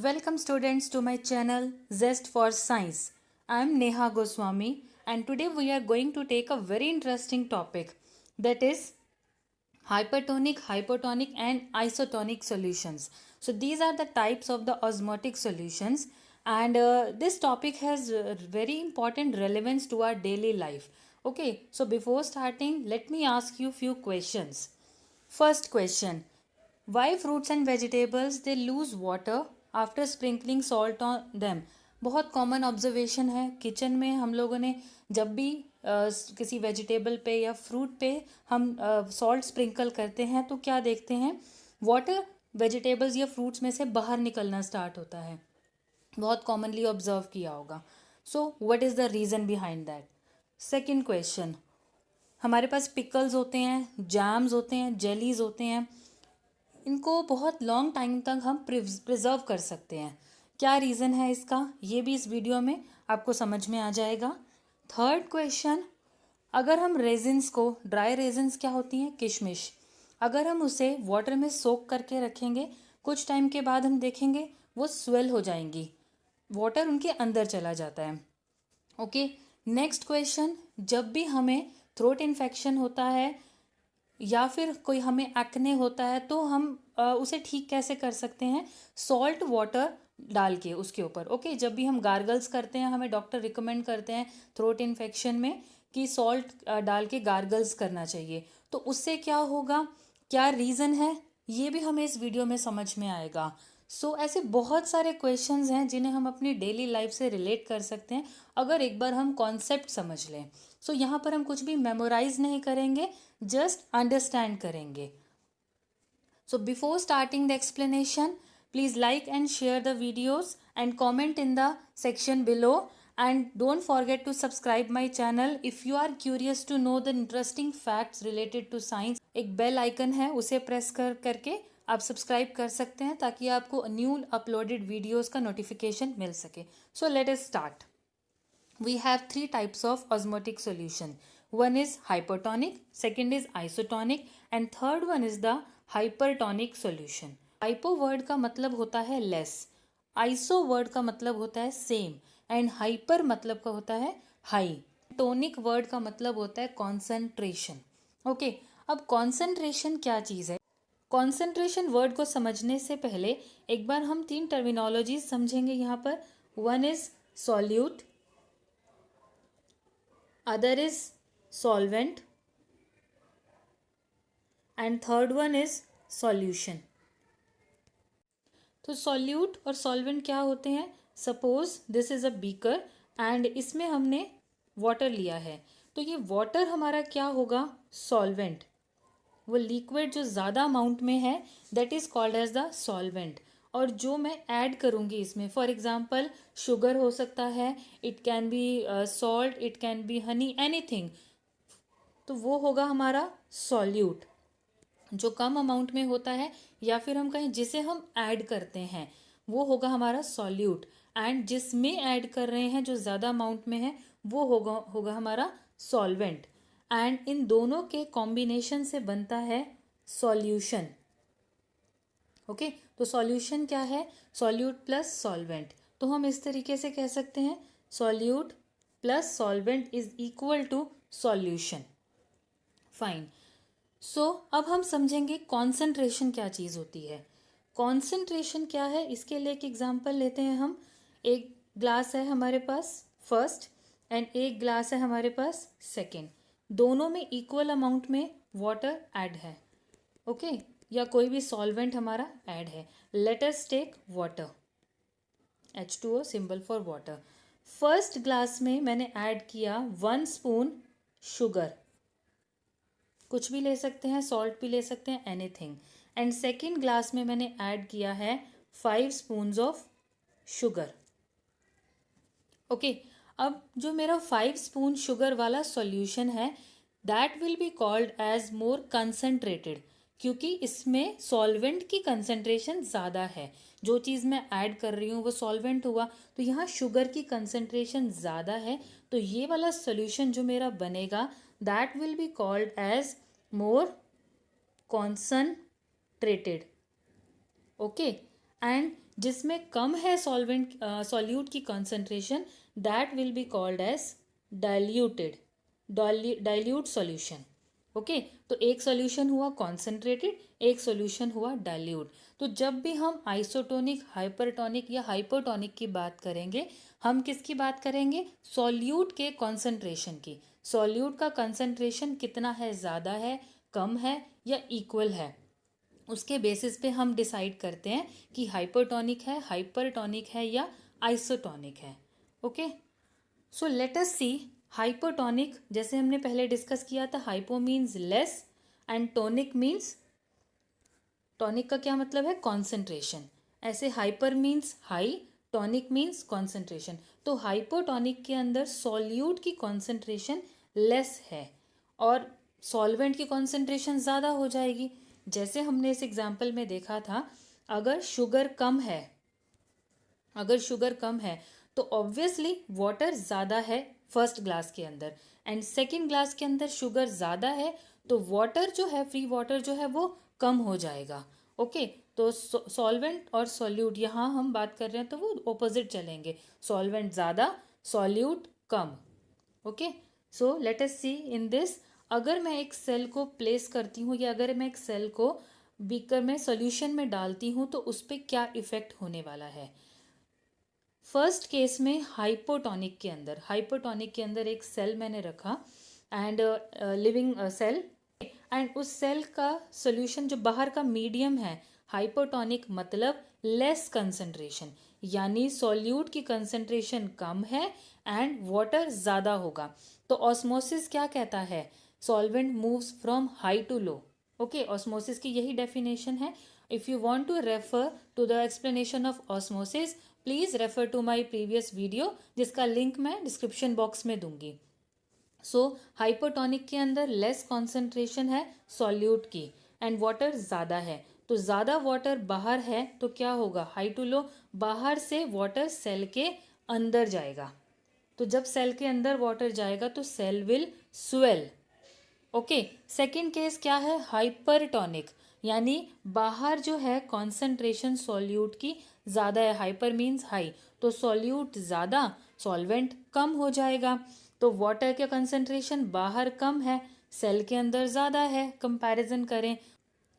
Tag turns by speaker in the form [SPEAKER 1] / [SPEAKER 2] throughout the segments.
[SPEAKER 1] Welcome students to my channel Zest for Science. I am Neha Goswami and today we are going to take a very interesting topic, that is hypertonic, hypotonic and isotonic solutions. So these are the types of the osmotic solutions, and this topic has very important relevance to our daily life. Okay, so before starting, let me ask you few questions. First question: why fruits and vegetables they lose water after sprinkling salt on them? बहुत common observation है kitchen में। हम लोगों ने जब भी किसी vegetable पे या फ्रूट पे हम सॉल्ट स्प्रिंकल करते हैं तो क्या देखते हैं, वाटर वेजिटेबल्स या फ्रूट्स में से बाहर निकलना स्टार्ट होता है। बहुत कॉमनली ऑब्जर्व किया होगा। So what is the reason behind that? Second question: हमारे पास पिकल्स होते हैं, जैम्स होते हैं, जेलीज होते हैं, इनको बहुत लॉन्ग टाइम तक हम प्रिजर्व कर सकते हैं। क्या रीज़न है इसका, ये भी इस वीडियो में आपको समझ में आ जाएगा। थर्ड क्वेश्चन: अगर हम रेजिन्स को, ड्राई रेजिन्स क्या होती हैं, किशमिश, अगर हम उसे वाटर में सोक करके रखेंगे, कुछ टाइम के बाद हम देखेंगे वो स्वेल हो जाएंगी, वाटर उनके अंदर चला जाता है। ओके, नेक्स्ट क्वेश्चन: जब भी हमें थ्रोट इन्फेक्शन होता है या फिर कोई हमें एक्ने होता है तो हम उसे ठीक कैसे कर सकते हैं? सॉल्ट वाटर डाल के उसके ऊपर। ओके, जब भी हम गार्गल्स करते हैं, हमें डॉक्टर रिकमेंड करते हैं थ्रोट इन्फेक्शन में कि सॉल्ट डाल के गार्गल्स करना चाहिए। तो उससे क्या होगा, क्या रीज़न है, ये भी हमें इस वीडियो में समझ में आएगा। सो ऐसे बहुत सारे क्वेश्चंस हैं जिन्हें हम अपनी डेली लाइफ से रिलेट कर सकते हैं अगर एक बार हम कॉन्सेप्ट समझ लें। सो यहाँ पर हम कुछ भी मेमोराइज नहीं करेंगे, जस्ट अंडरस्टैंड करेंगे। So before starting the explanation, please like and share the videos and comment in the section below, and don't forget to subscribe my channel if you are curious to know the interesting facts related to science. एक bell icon है, उसे press करके आप subscribe कर सकते हैं ताकि आपको न्यू अपलोडेड वीडियोस का नोटिफिकेशन मिल सके। सो let us start. We have three types of osmotic solution. One is hypertonic, second is isotonic, and third one is the hypertonic solution. Hypo word का मतलब होता है लेस, आइसो वर्ड का मतलब होता है सेम, एंड हाइपर मतलब का होता है हाई। टोनिक वर्ड का मतलब होता है कॉन्सेंट्रेशन। ओके, अब कॉन्सेंट्रेशन क्या चीज़ है? कॉन्सेंट्रेशन वर्ड को समझने से पहले एक बार हम तीन टर्मिनोलॉजीज समझेंगे यहाँ पर। One is solute, other is solvent, and third one is solution. तो सॉल्यूट और सॉल्वेंट क्या होते हैं? Suppose this is a beaker and इसमें हमने वाटर लिया है, तो ये वाटर हमारा क्या होगा? सॉल्वेंट। वो लिक्विड जो ज़्यादा अमाउंट में है that is called as the solvent. और जो मैं ऐड करूँगी इसमें, फॉर एग्जांपल शुगर हो सकता है, it can be salt, it can be Honey, anything, तो वो होगा हमारा सॉल्यूट। जो कम अमाउंट में होता है या फिर हम कहें जिसे हम ऐड करते हैं, वो होगा हमारा सॉल्यूट। एंड जिसमें ऐड कर रहे हैं जो ज़्यादा अमाउंट में है, वो होगा हमारा सॉल्वेंट। एंड इन दोनों के कॉम्बिनेशन से बनता है सॉल्यूशन। ओके, तो सॉल्यूशन क्या है? Solute plus solvent. तो हम इस तरीके से कह सकते हैं solute plus solvent is equal to solution. Fine. So अब हम समझेंगे कॉन्सेंट्रेशन क्या चीज़ होती है। कॉन्सेंट्रेशन क्या है, इसके लिए एक एग्जांपल लेते हैं हम। एक ग्लास है हमारे पास फर्स्ट एंड एक ग्लास है हमारे पास सेकेंड, दोनों में इक्वल अमाउंट में वाटर ऐड है। ओके, या कोई भी सॉल्वेंट हमारा ऐड है। Let us take water, H2O symbol for water. First glass में मैंने ऐड किया 1 स्पून शुगर, कुछ भी ले सकते हैं, सॉल्ट भी ले सकते हैं, एनीथिंग। एंड सेकेंड ग्लास में मैंने ऐड किया है 5 स्पून्स ऑफ शुगर। ओके, अब जो मेरा 5 स्पून शुगर वाला सॉल्यूशन है that will be called as more concentrated, क्योंकि इसमें सॉल्वेंट की कंसनट्रेशन ज़्यादा है। जो चीज़ मैं ऐड कर रही हूँ वो सॉल्वेंट हुआ, तो यहाँ शुगर की कंसनट्रेशन ज़्यादा है, तो ये वाला सॉल्यूशन जो मेरा बनेगा that will be called as more concentrated. Okay, and जिसमें कम है सॉल्वेंट सॉल्यूट की concentration, that will be called as diluted, dilute solution. Okay, तो एक सॉल्यूशन हुआ कॉन्सेंट्रेटेड, एक सॉल्यूशन हुआ डाइल्यूट। तो जब भी हम आइसोटोनिक, हाइपरटोनिक या हाइपोटोनिक की बात करेंगे, हम किसकी बात करेंगे? सॉल्यूट के कॉन्सेंट्रेशन की। सॉल्यूट का कंसंट्रेशन कितना है, ज़्यादा है, कम है या इक्वल है, उसके बेसिस पे हम डिसाइड करते हैं कि हाइपोटोनिक है, हाइपरटोनिक है या आइसोटोनिक है। ओके, सो लेट अस सी हाइपोटोनिक। जैसे हमने पहले डिस्कस किया था, hypo means less and tonic means, tonic का क्या मतलब है? कॉन्सेंट्रेशन। ऐसे hyper means high, tonic means concentration. तो हाइपोटोनिक के अंदर सॉल्यूट की कॉन्सेंट्रेशन लेस है और सॉल्वेंट की कॉन्सेंट्रेशन ज़्यादा हो जाएगी। जैसे हमने इस एग्जाम्पल में देखा था, अगर शुगर कम है, अगर शुगर कम है तो ऑब्वियसली वाटर ज़्यादा है फर्स्ट ग्लास के अंदर, एंड सेकंड ग्लास के अंदर शुगर ज़्यादा है तो वाटर जो है, फ्री वाटर जो है वो कम हो जाएगा। ओके, तो सॉल्वेंट और सॉल्यूट यहाँ हम बात कर रहे हैं तो वो ऑपोजिट चलेंगे, सॉल्वेंट ज़्यादा, सॉल्यूट कम। Okay, so let us see in this. अगर मैं एक सेल को प्लेस करती हूँ या अगर मैं एक सेल को बीकर में सॉल्यूशन में डालती हूँ तो उस पर क्या इफेक्ट होने वाला है? फर्स्ट केस में हाइपोटोनिक के अंदर, हाइपोटोनिक के अंदर एक सेल मैंने रखा एंड लिविंग सेल, एंड उस सेल का सोल्यूशन जो बाहर का मीडियम है, हाइपोटोनिक मतलब लेस कंसंट्रेशन, यानी सॉल्यूट की कंसंट्रेशन कम है एंड वाटर ज़्यादा होगा। तो ऑस्मोसिस क्या कहता है? Solvent moves from high to low. Okay, osmosis की यही डेफिनेशन है। If you want to refer to the explanation of osmosis, please refer to my previous video, जिसका लिंक मैं डिस्क्रिप्शन बॉक्स में दूंगी। सो हाइपोटोनिक के अंदर लेस कॉन्सेंट्रेशन है सॉल्यूट की एंड वाटर ज़्यादा है, तो ज़्यादा वाटर बाहर है तो क्या होगा? हाई टू लो, बाहर से वाटर सेल के अंदर जाएगा। तो जब सेल के अंदर वाटर जाएगा तो cell will swell. Okay, second case क्या है? हाइपरटोनिक, यानी बाहर जो है कॉन्सेंट्रेशन सॉल्यूट की ज़्यादा है, हाइपर मीन्स हाई, तो सॉल्यूट ज़्यादा, सॉल्वेंट कम हो जाएगा। तो वाटर का कंसंट्रेशन बाहर कम है, सेल के अंदर ज़्यादा है, कंपैरिजन करें,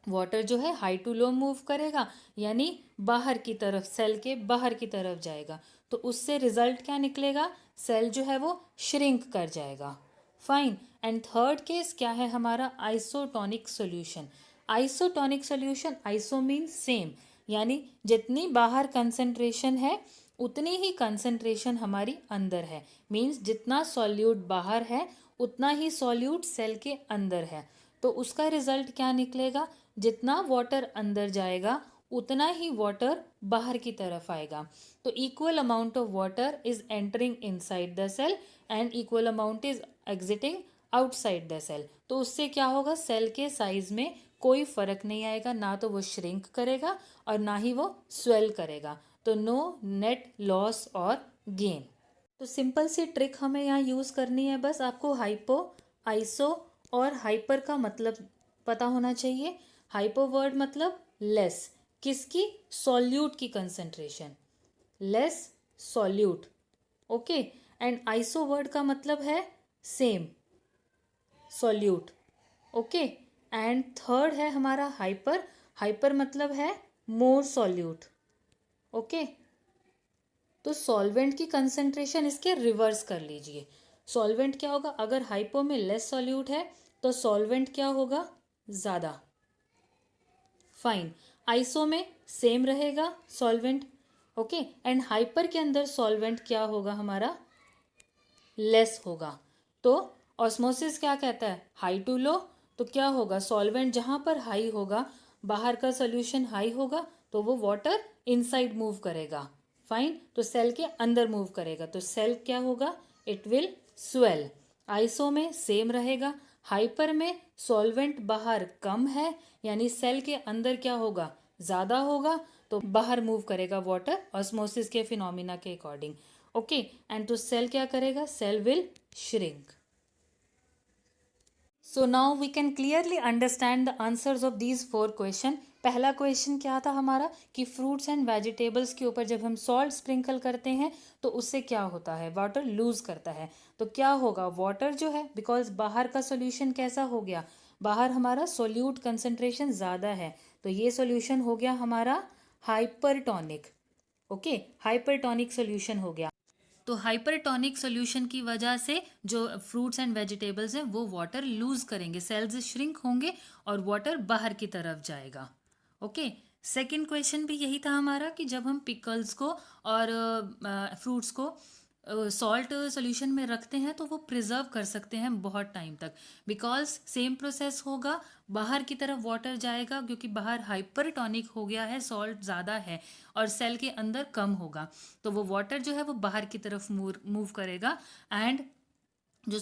[SPEAKER 1] वाटर जो है हाई टू लो मूव करेगा, यानी बाहर की तरफ, सेल के बाहर की तरफ जाएगा, तो उससे रिजल्ट क्या निकलेगा? सेल जो है वो श्रिंक कर जाएगा। फाइन, एंड थर्ड केस क्या है हमारा? Isotonic solution. Isotonic solution, iso mean same, यानी जितनी बाहर कंसंट्रेशन है उतनी ही कंसंट्रेशन हमारी अंदर है, मीन्स जितना सॉल्यूट बाहर है उतना ही सॉल्यूट सेल के अंदर है। तो उसका रिजल्ट क्या निकलेगा? जितना वाटर अंदर जाएगा उतना ही वाटर बाहर की तरफ आएगा। तो equal amount of water is entering inside the cell and equal amount is exiting outside the cell. तो उससे क्या होगा? सेल के साइज में कोई फर्क नहीं आएगा, ना तो वो श्रिंक करेगा और ना ही वो स्वेल करेगा। तो नो नेट लॉस और गेन। तो सिंपल सी ट्रिक हमें यहाँ यूज़ करनी है, बस आपको हाइपो, आइसो और हाइपर का मतलब पता होना चाहिए। हाइपो वर्ड मतलब लेस, किसकी? सॉल्यूट की concentration, less solute. Okay, and iso word का मतलब है same, solute. Okay, and third है हमारा हाइपर, हाइपर मतलब है मोर सॉल्यूट। ओके, तो सॉल्वेंट की कंसंट्रेशन इसके रिवर्स कर लीजिए। सॉल्वेंट क्या होगा? अगर हाइपो में लेस सॉल्यूट है तो सॉल्वेंट क्या होगा? ज़्यादा। फाइन, आइसो में सेम रहेगा सॉल्वेंट। ओके, एंड हाइपर के अंदर सॉल्वेंट क्या होगा हमारा? लेस होगा। तो ऑस्मोसिस क्या कहता है? हाई टू लो। तो क्या होगा? सॉल्वेंट जहाँ पर हाई होगा, बाहर का सोल्यूशन हाई होगा तो वो वाटर इनसाइड मूव करेगा। फाइन, तो सेल के अंदर मूव करेगा तो सेल क्या होगा? It will swell. आइसो में सेम रहेगा, हाइपर में सॉल्वेंट बाहर कम है, यानी सेल के अंदर क्या होगा? ज़्यादा होगा, तो बाहर मूव करेगा वाटर ऑस्मोसिस के फिनोमिना के अकॉर्डिंग। ओके, एंड तो सेल क्या करेगा? Cell will shrink. So now we can clearly understand the answers of these 4 question. पहला क्वेश्चन क्या था हमारा कि फ्रूट्स एंड वेजिटेबल्स के ऊपर जब हम सॉल्ट स्प्रिंकल करते हैं तो उससे क्या होता है, वाटर लूज करता है। तो क्या होगा, वाटर जो है, बिकॉज बाहर का सोल्यूशन कैसा हो गया, बाहर हमारा सोल्यूट कंसंट्रेशन ज़्यादा है, तो ये सोल्यूशन हो गया हमारा हाइपरटोनिक। ओके, हाइपरटोनिक सोल्यूशन हो गया। तो हाइपरटोनिक सोल्यूशन की वजह से जो फ्रूट्स एंड वेजिटेबल्स हैं वो वाटर लूज करेंगे, सेल्स श्रिंक होंगे और वाटर बाहर की तरफ जाएगा। ओके, सेकंड क्वेश्चन भी यही था हमारा कि जब हम पिकल्स को और फ्रूट्स को सॉल्ट सोल्यूशन में रखते हैं तो वो प्रिजर्व कर सकते हैं बहुत टाइम तक, बिकॉज सेम प्रोसेस होगा, बाहर की तरफ वाटर जाएगा क्योंकि बाहर हाइपरटोनिक हो गया है, सॉल्ट ज़्यादा है और सेल के अंदर कम होगा, तो वो वाटर जो है वो बाहर की तरफ मूव करेगा एंड जो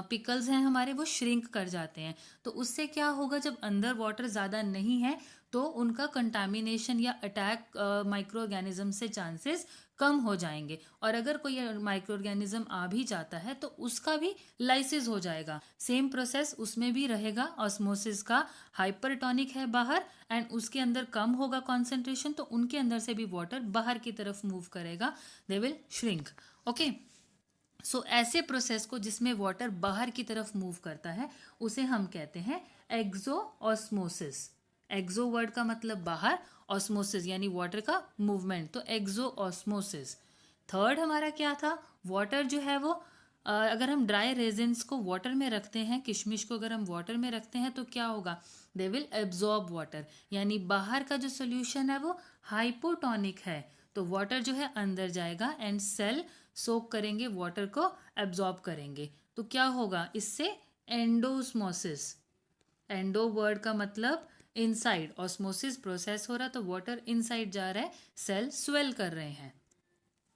[SPEAKER 1] पिकल्स हैं हमारे वो श्रिंक कर जाते हैं। तो उससे क्या होगा, जब अंदर वाटर ज़्यादा नहीं है तो उनका कंटामिनेशन या अटैक माइक्रो ऑर्गेनिज्म से चांसेस कम हो जाएंगे, और अगर कोई माइक्रो ऑर्गेनिज्म आ भी जाता है तो उसका भी लाइसिस हो जाएगा। सेम प्रोसेस उसमें भी रहेगा, ऑस्मोसिस का, हाइपरटोनिक है बाहर एंड उसके अंदर कम होगा कॉन्सेंट्रेशन, तो उनके अंदर से भी वाटर बाहर की तरफ मूव करेगा, दे विल श्रिंक। ओके, सो ऐसे प्रोसेस को जिसमें वाटर बाहर की तरफ मूव करता है उसे हम कहते हैं एक्सो ऑस्मोसिस। एक्सो वर्ड का मतलब बाहर, ऑस्मोसिस यानी वाटर का मूवमेंट, तो एक्सो ऑस्मोसिस। थर्ड हमारा क्या था, वाटर जो है वो अगर हम ड्राई रेजिन्स को वाटर में रखते हैं, किशमिश को अगर हम वाटर में रखते हैं तो क्या होगा, दे विल एब्जॉर्ब वाटर, यानी बाहर का जो सोल्यूशन है वो हाइपोटोनिक है, तो वाटर जो है अंदर जाएगा एंड सेल सोक करेंगे, वाटर को एब्जॉर्ब करेंगे, तो क्या होगा इससे, एंडोस्मोसिस। एंडो वर्ड का मतलब इनसाइड, ऑस्मोसिस प्रोसेस हो रहा तो वाटर इनसाइड जा रहा है, सेल स्वेल कर रहे हैं।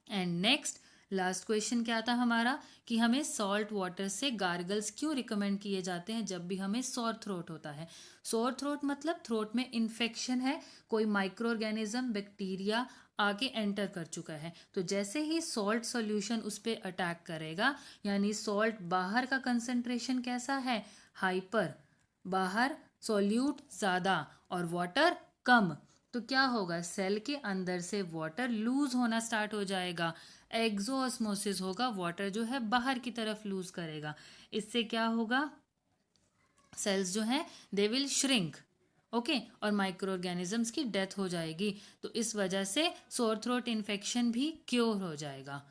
[SPEAKER 1] एंड नेक्स्ट लास्ट क्वेश्चन क्या था हमारा कि हमें सॉल्ट वाटर से गार्गल्स क्यों रिकमेंड किए जाते हैं जब भी हमें सोर थ्रोट होता है। सोर थ्रोट मतलब थ्रोट में इन्फेक्शन है, कोई माइक्रो ऑर्गेनिज्म, बैक्टीरिया आके एंटर कर चुका है, तो जैसे ही सॉल्ट सॉल्यूशन उस पर अटैक करेगा, यानी सॉल्ट बाहर का कंसंट्रेशन कैसा है, हाइपर, बाहर सॉल्यूट ज़्यादा और वाटर कम, तो क्या होगा, सेल के अंदर से वाटर लूज होना स्टार्ट हो जाएगा, एक्सोऑस्मोसिस होगा, वाटर जो है बाहर की तरफ लूज करेगा, इससे क्या होगा, सेल्स जो हैं दे विल श्रिंक। ओके, और माइक्रो ऑर्गेनिजम्स की डेथ हो जाएगी, तो इस वजह से सोर थ्रोट इन्फेक्शन भी क्योर हो जाएगा।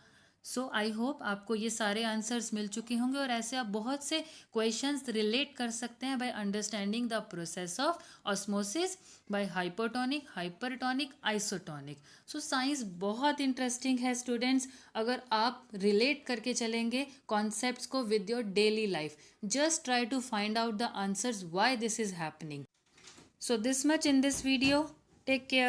[SPEAKER 1] सो आई होप आपको ये सारे आंसर्स मिल चुके होंगे, और ऐसे आप बहुत से क्वेश्चंस रिलेट कर सकते हैं by understanding the process of osmosis by hypotonic, hypertonic, isotonic. So science बहुत इंटरेस्टिंग है स्टूडेंट्स, अगर आप रिलेट करके चलेंगे कॉन्सेप्ट्स को with your daily life, just try to find out the answers why this is happening. So this much in this video. Take care.